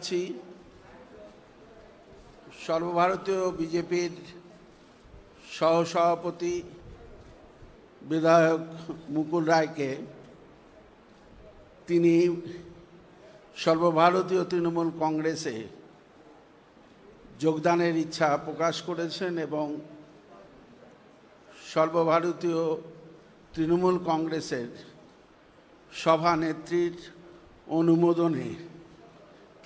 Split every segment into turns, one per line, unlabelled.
জানাচ্ছি সর্বভারতীয় বিজেপির সহসভাপতি বিধায়ক মুকুল রায়কে তিনি সর্বভারতীয় তৃণমূল কংগ্রেসে যোগদানের ইচ্ছা প্রকাশ করেছেন এবং সর্বভারতীয় তৃণমূল কংগ্রেসের সভানেত্রীর অনুমোদনে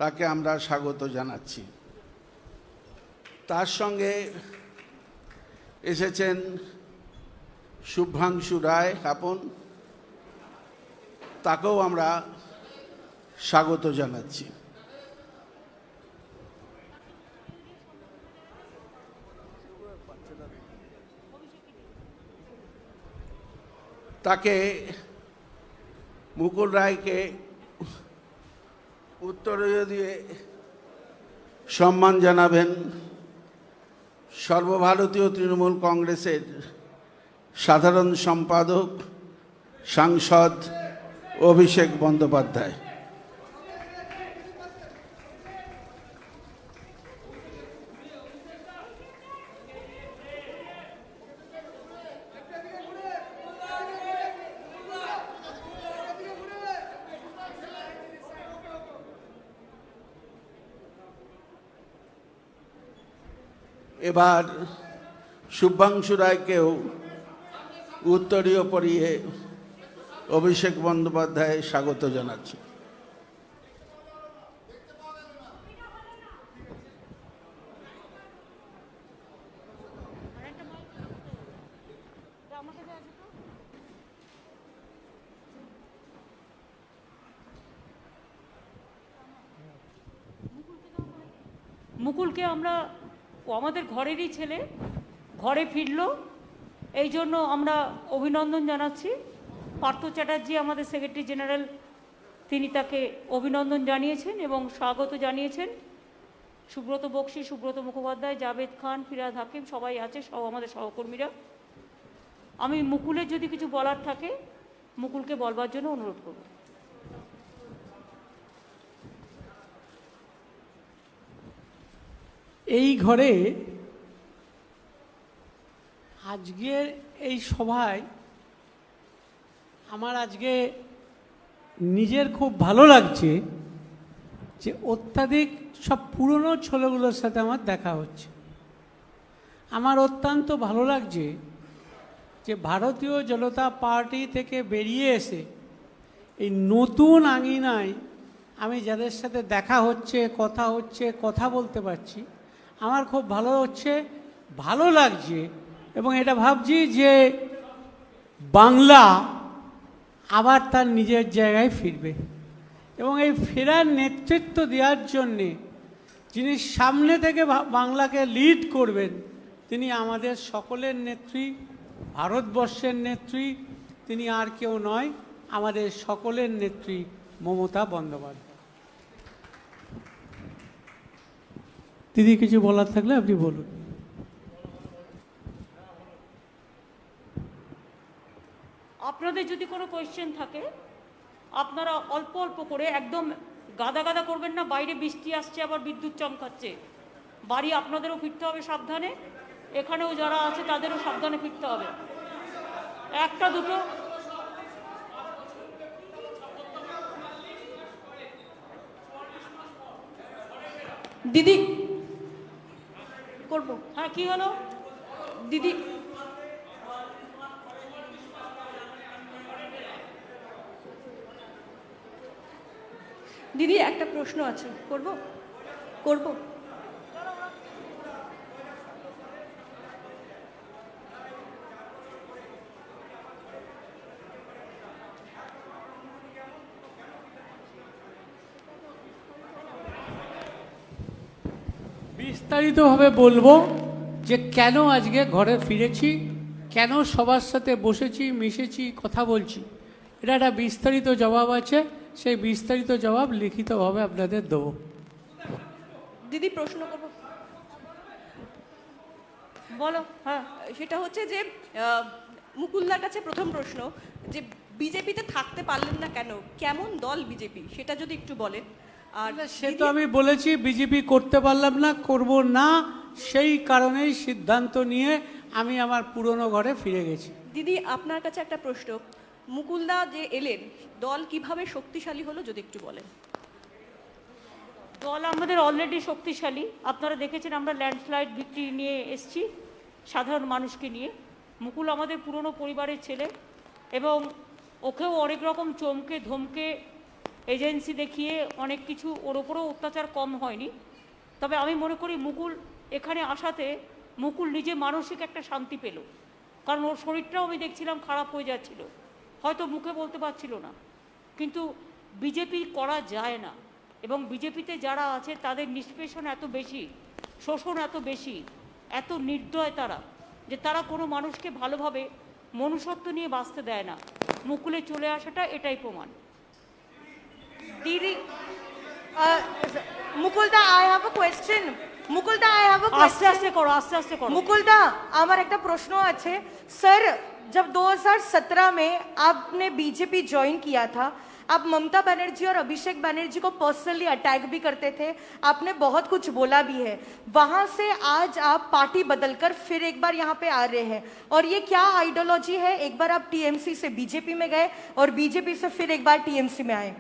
তাকে আমরা স্বাগত জানাচ্ছি। তার সঙ্গে এসেছেন শুভ্রাংশু রায় আপন, তাকেও আমরা স্বাগত জানাচ্ছি। তাকে মুকুল রায়কে উত্তরীয় দিয়ে সম্মান জানাবেন সর্বভারতীয় তৃণমূল কংগ্রেসের সাধারণ সম্পাদক সাংসদ অভিষেক বন্দ্যোপাধ্যায়। এবার শুভ্রাংশু রায়কেও উত্তরীয় পরিয়ে অভিষেক বন্দ্যোপাধ্যায় স্বাগত জানাচ্ছি।
মুকুলকে আমরা, ও আমাদের ঘরেরই ছেলে, ঘরে ফিরলো, এই জন্য আমরা অভিনন্দন জানাচ্ছি। পার্থ চ্যাটার্জি আমাদের সেক্রেটারি জেনারেল, তিনি তাকে অভিনন্দন জানিয়েছেন এবং স্বাগত জানিয়েছেন। সুব্রত বক্সী, সুব্রত মুখোপাধ্যায়, জাভেদ খান, ফিরাদ হাকিম সবাই আছে, সব আমাদের সহকর্মীরা। আমি মুকুলের যদি কিছু বলার থাকে মুকুলকে বলবার জন্য অনুরোধ করব।
এই ঘরে আজকের এই সভায় আমার আজকে নিজের খুব ভালো লাগছে যে অত্যাধিক সব পুরনো ছেলেগুলোর সাথে আমার দেখা হচ্ছে। আমার অত্যন্ত ভালো লাগছে যে ভারতীয় জনতা পার্টি থেকে বেরিয়ে এসে এই নতুন আঙিনায় আমি যাদের সাথে দেখা হচ্ছে, কথা বলতে পারছি, আমার খুব ভালো লাগছে এবং এটা ভাবছি যে বাংলা আবার তার নিজের জায়গায় ফিরবে এবং এই ফেরার নেতৃত্ব দেওয়ার জন্যে যিনি সামনে থেকে বাংলাকে লিড করবেন তিনি আমাদের সকলের নেত্রী, ভারতবর্ষের নেত্রী, তিনি আর কেউ নয়, আমাদের সকলের নেত্রী মমতা বন্দ্যোপাধ্যায়। দিদি কিছু বলার থাকলে আপনি বলুন।
আপনাদের যদি কোনো কোয়েশ্চেন থাকে আপনারা অল্প অল্প করে, একদম গাদা গাদা করবেন না। বাইরে বৃষ্টি আসছে, আবার বিদ্যুৎ চমকাচ্ছে, বাড়ি আপনাদেরও ফিরতে হবে সাবধানে, এখানেও যারা আছে তাদেরও সাবধানে ফিরতে হবে। একটা দুটো দিদি করবো। হ্যাঁ, কি হলো দিদি?
দিদি একটা প্রশ্ন আছে, করব?
বিস্তারিতভাবে বলবো যে কেন আজকে ঘরে ফিরেছি, কেন সবার সাথে বসেছি, মিশেছি, কথা বলছি। এটা একটা বিস্তারিত জবাব আছে, সেই বিস্তারিত জবাব লিখিতভাবে আপনাদের দেবো।
দিদি প্রশ্ন করব,
বলো। হ্যাঁ,
সেটা হচ্ছে যে মুকুলদার কাছে প্রথম প্রশ্ন যে বিজেপিতে থাকতে পারলেন না কেন, কেমন দল বিজেপি, সেটা যদি একটু বলেন। আর
সে তো আমি বলেছি বিজেপি করতে পারলাম না, করব না, সেই কারণেই সিদ্ধান্ত নিয়ে আমি আমার পুরনো ঘরে ফিরে গেছি।
দিদি আপনার কাছে একটা প্রশ্ন, মুকুলদা যে এলেন, দল কিভাবে শক্তিশালী হলো যদি একটু বলেন।
দল আমাদের অলরেডি শক্তিশালী। আপনারা দেখেছেন আমরা ল্যান্ডস্লাইড ভিক্টরি নিয়ে এসেছি সাধারণ মানুষকে নিয়ে। মুকুল আমাদের পুরনো পরিবারের ছেলে এবং ওকেও অনেক রকম চমকে ধমকে এজেন্সি দেখিয়ে অনেক কিছু ওর ওপরেও অত্যাচার কম হয়নি। তবে আমি মনে করি মুকুল এখানে আসাতে মুকুল নিজে মানসিক একটা শান্তি পেল, কারণ ওর শরীরটাও আমি দেখছিলাম খারাপ হয়ে যাচ্ছিল, হয়তো মুখে বলতে পারছিল না। কিন্তু বিজেপি করা যায় না, এবং বিজেপিতে যারা আছে তাদের নিষ্পেষণ এত বেশি, শোষণ এত বেশি, এত নির্দয় তারা, যে তারা কোনো মানুষকে ভালোভাবে মনুষ্যত্ব নিয়ে বাঁচতে দেয় না। মুকুলে চলে আসাটা এটাই প্রমাণ।
Didi, Mukulda, I have a question. Mukulda, I have a
আস্তে
question.
আস্তে করো, আস্তে আস্তে করো।
मुकुलदा আমার একটা प्रश्न আছে सर, जब 2017 में आपने बीजेपी ज्वाइन किया था, आप ममता बनर्जी और अभिषेक बनर्जी को पर्सनली अटैक भी करते थे, आपने बहुत कुछ बोला भी है। वहां से आज आप पार्टी बदलकर फिर एक बार यहाँ पे आ रहे हैं, और ये क्या आइडियोलॉजी है? एक बार आप टीएमसी से बीजेपी में गए और बीजेपी से फिर एक बार टीएमसी में आए।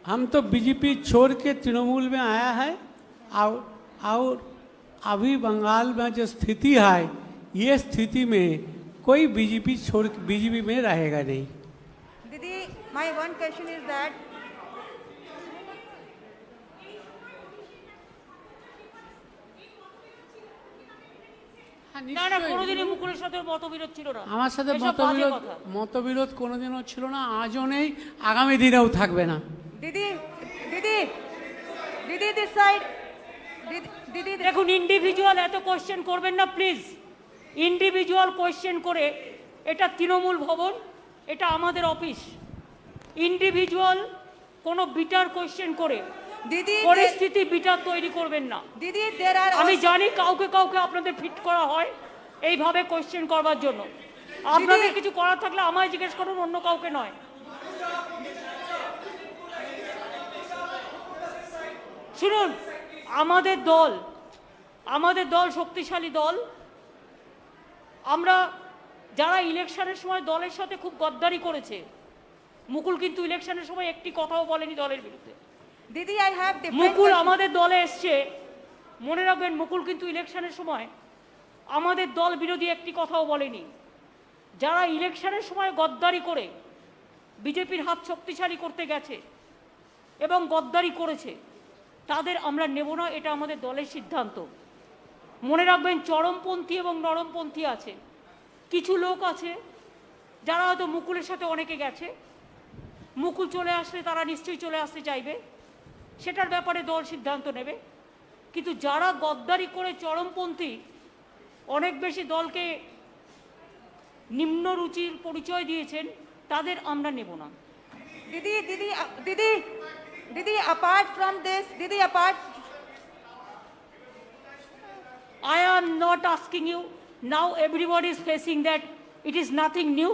हम तो बीजेपी छोड़ के तृणमूल में आया है, और अभी बंगाल में जो स्थिति है, ये स्थिति में कोई बीजेपी छोड़ बीजेपी में रहेगा नहीं।
Didi, my one question is that
না না, কোনোদিনই মুকুলের সাথে মতবিরোধ ছিল না।
আমার সাথে
এসব বাজে
মতবিরোধ
কথা।
মতবিরোধ কোনোদিনও ছিল না, আজও নেই, আগামী দিনেও থাকবে না।
Didi, Didi, Didi, this side. Didi,
দেখুন, ইন্ডিভিজুয়াল এত কোয়েশ্চেন করবেন না প্লিজ। ইন্ডিভিজুয়াল কোয়েশ্চেন করে, এটা তৃণমূল ভবন, এটা আমাদের অফিস। ইন্ডিভিজুয়াল কোনো বিটার কোয়েশ্চেন করে
Didi,
পরিস্থিতি বিটার তৈরি করবেন না।
Didi, there are
আমি
also,
জানি কাউকে কাউকে আপনাদের ফিট করা হয় এইভাবে কোয়েশ্চেন করবার জন্য। আপনাদের কিছু করার থাকলে আমায় জিজ্ঞেস করুন, অন্য কাউকে নয়। শুনুন, আমাদের দল শক্তিশালী দল। আমরা যারা ইলেকশনের সময় দলের সাথে খুব গদ্দারি করেছে, মুকুল কিন্তু ইলেকশনের সময় একটি কথাও বলেনি দলের বিরুদ্ধে।
Didi, I have different
Mukul
questions.
আমাদের দলে এসছে, মনে রাখবেন, মুকুল কিন্তু ইলেকশনের সময় আমাদের দল বিরোধী একটি কথাও বলেনি। যারা ইলেকশনের সময় গদ্দারি করে বিজেপির হাত শক্তিশালী করতে গেছে এবং গদ্দারি করেছে, তাদের আমরা নেব না, এটা আমাদের দলের সিদ্ধান্ত। মনে রাখবেন, চরমপন্থী এবং নরমপন্থী আছে। কিছু লোক আছে যারা হয়তো মুকুলের সাথে অনেকে গেছে, মুকুল চলে আসলে তারা নিশ্চয়ই চলে আসতে চাইবে, সেটার ব্যাপারে দল সিদ্ধান্ত নেবে। কিন্তু যারা গদ্দারি করে চরমপন্থী, অনেক বেশি দলকে নিম্ন রুচির পরিচয় দিয়েছেন, তাদের আমরা নেব না।
Didi, apart from this, Didi, apart,
I am not asking you, now everybody is facing that it is nothing new.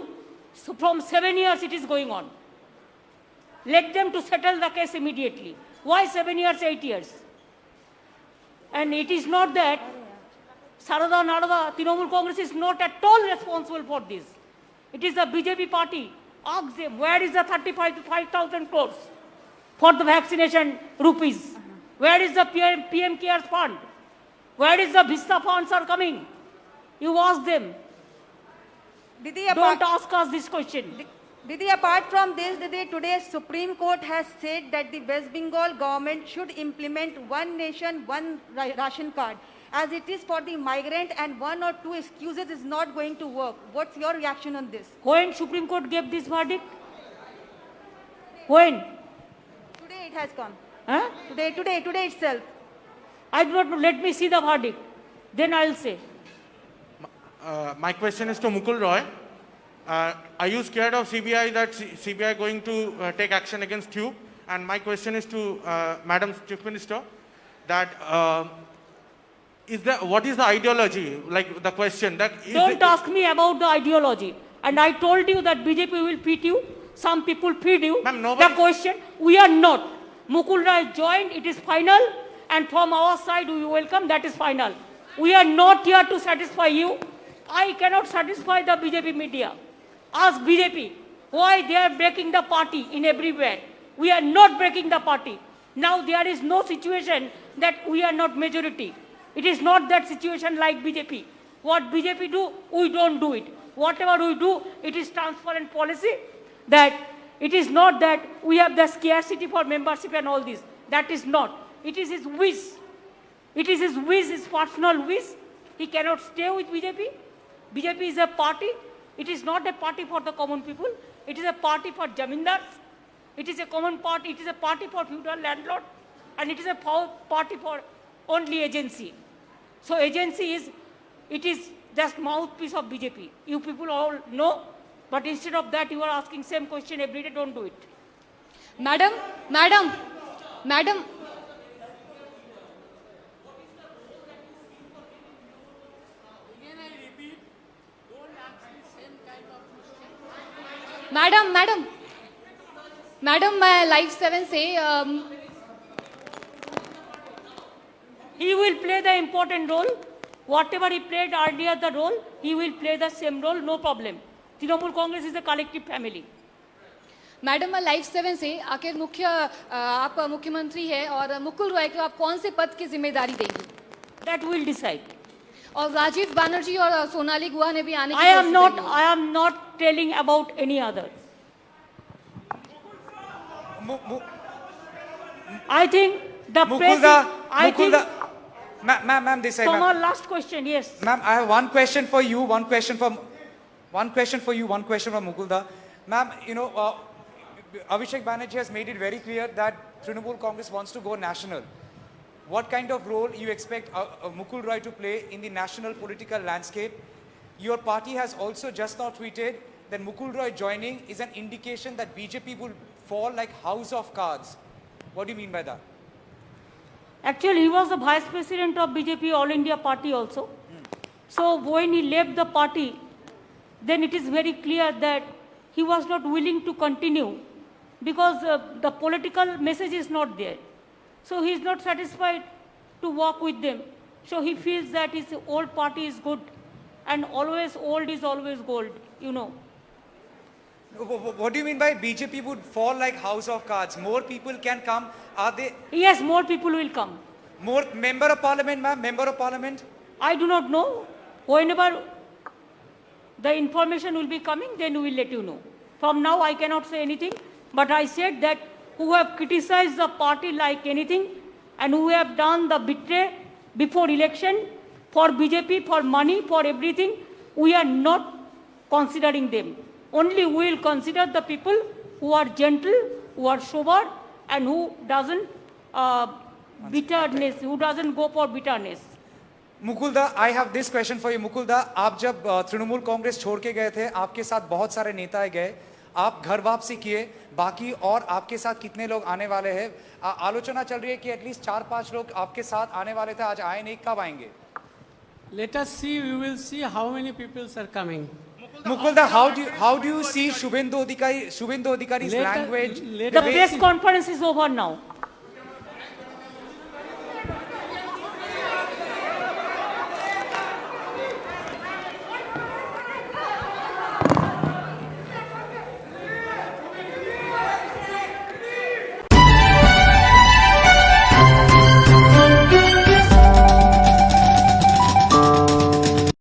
So from 7 years it is going on. Let them to settle the case immediately. Why 7 years, 8 years? And it is not that Sarada Narada, Trinamool Congress is not at all responsible for this. It is the BJP party. Ask them, where is the 35,000 crores for the vaccination rupees? Where is the PM Cares Fund? Where is the Vista funds are coming? You ask them.
Didi,
Don't ask us this question.
Didi, apart from this, Didi, today Supreme Court has said that the West Bengal government should implement one nation, one ration card, as it is for the migrant, and one or two excuses is not going to work. What's your reaction on this?
When Supreme Court gave this verdict? When?
Today it has come.
Huh?
Today itself.
I do not know. Let me see the verdict. Then I'll say.
My question is to Mukul Roy. Are you scared of CBI, that CBI going to take action against you? And my question is to Madam Chief Minister, that what is the ideology? Like the question that
Don't ask me about the ideology. And I told you that BJP will beat you some people feed you.
Ma'am, nobody-
The question, we are not. Mukul Roy joined, it is final, and from our side we welcome, that is final. We are not here to satisfy you. I cannot satisfy the BJP media. Ask BJP why they are breaking the party in everywhere. We are not breaking the party. Now there is no situation that we are not majority. It is not that situation like BJP. What BJP do, we don't do it. Whatever we do, it is transparent policy that it is not that we have the scarcity for membership and all this. That is not. It is his wish. It is his wish, his personal wish. He cannot stay with BJP. BJP is a party. It is not a party for the common people. It is a party for jamindars. It is a common party. It is a party for feudal landlord. And it is a party for only agency. So agency is, it is just mouthpiece of BJP. You people all know. But instead of that, you are asking same question every day. Don't do it.
Madam, मैं live 7 से
He will play the important role. Whatever he played earlier the role, he will play the same role, no problem. Trinamool Congress is a collective family.
Madam मैं live 7 से आखिर आप मुख्यमंत्री है और मुकुल रॉय को आप कौन से पद की जिम्मेदारी देंगी?
That will decide.
और राजीव बनर्जी और सोनाली गुहा ने भी आने की
I am
कोशिश
not.
की है।
I am not telling about any other. I think the press. I think.
Ma'am, this side,
Come
ma'am.
on, last question. Yes.
Ma'am, I have one question for you, one question for Mukulda. Ma'am, you know, Abhishek Banerjee has made it very clear that Trinamool Congress wants to go national. What kind of role you expect Mukul Roy to play in the national political landscape? Your party has also just now tweeted that Mukul Roy joining is an indication that BJP will fall like house of cards. What do you mean by that?
Actually, he was the vice president of BJP All India Party also. So when he left the party, then it is very clear that he was not willing to continue because the political message is not there. So he is not satisfied to work with them. So he feels that his old party is good and always old is always gold, you know.
What do you mean by BJP would fall like house of cards? More people can come. Are they
Yes, more people will come.
more member of parliament, ma'am? Member of parliament?
I do not know. Whenever the information will be coming, then we will let you know. From now, I cannot say anything. But I said that who have criticized the party like anything and who have done the betray before election for BJP, for money, for everything, we are not considering them. Only we will consider the people who are gentle, who are sober, and who doesn't bitterness, who doesn't go for bitterness.
मुकुलदा, I have this question for you. मुकुलदा, आप जब तृणमूल कांग्रेस छोड़ के गए थे, आपके साथ बहुत सारे नेता गए, आप घर वापसी किए, बाकी और आपके साथ कितने लोग आने वाले हैं? आलोचना चल रही है कि एटलीस्ट 4-5 लोग आपके साथ आने वाले थे, आज आए नहीं, कब आएंगे?
Let us see, we will see how many people are coming.
Mukulda, how do you see Shubhendu Adhikari's language?
The press conference is over now.